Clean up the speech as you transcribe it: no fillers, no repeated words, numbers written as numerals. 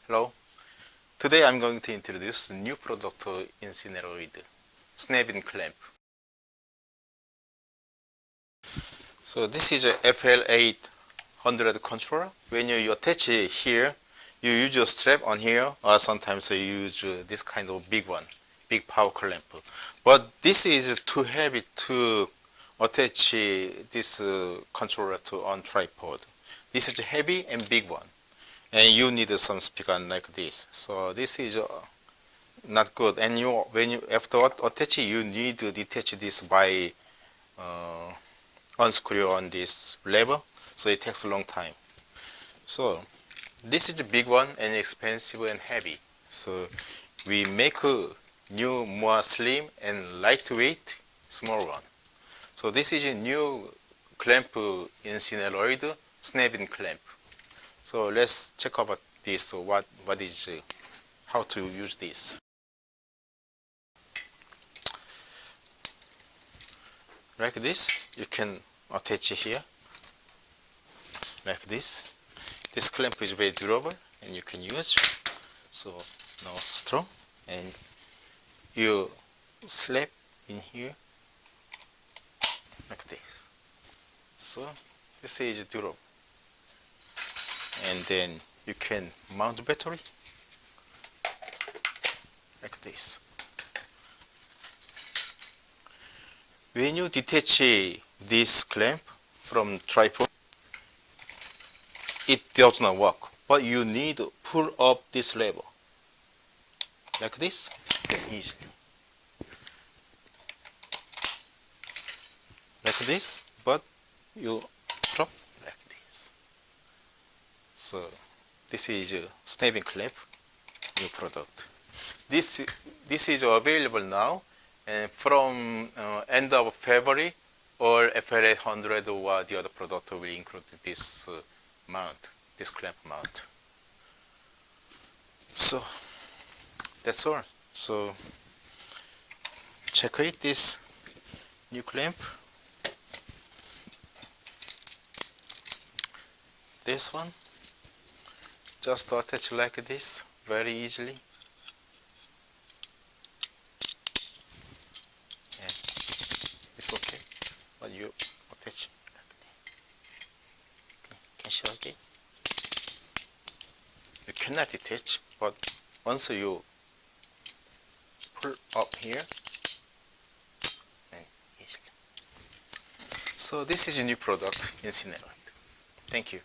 Hello. Today I'm going to introduce a new product in Cineroid, snap-in clamp. So this is a FL800 controller. When you attach it here, you use a strap on here, or sometimes you use this kind of big one, big power clamp. But this is too heavy to attach this controller to on tripod. This is a heavy and big one, and you need some speaker like this. So this is not good. And when you after attach it, you need to detach this by unscrew on this lever. So it takes a long time. So this is a big one and expensive and heavy. So we make a new, more slim and lightweight, small one. So this is a new clamp in Cineroid, snap-in clamp. So let's check about this. What is how to use this. Like this, you can attach it here. Like this. This clamp is very durable and you can use. So now strong, and you slap in here like this. So this is durable. And then you can mount the battery like this. When you detach this clamp from tripod, it does not work, but you need to pull up this lever like this, then easily. Like this, but you drop like this. So this is a snap-in clamp, new product. This is available now, and from end of February, all FL800 or the other product will include this mount, this clamp mount. So that's all. So check it, this new clamp. This one, just attach like this, very easily. And it's okay, but you attach like that. Okay. Can show again. You cannot detach, but once you pull up here, and easily. So this is a new product in Cineroid. Thank you.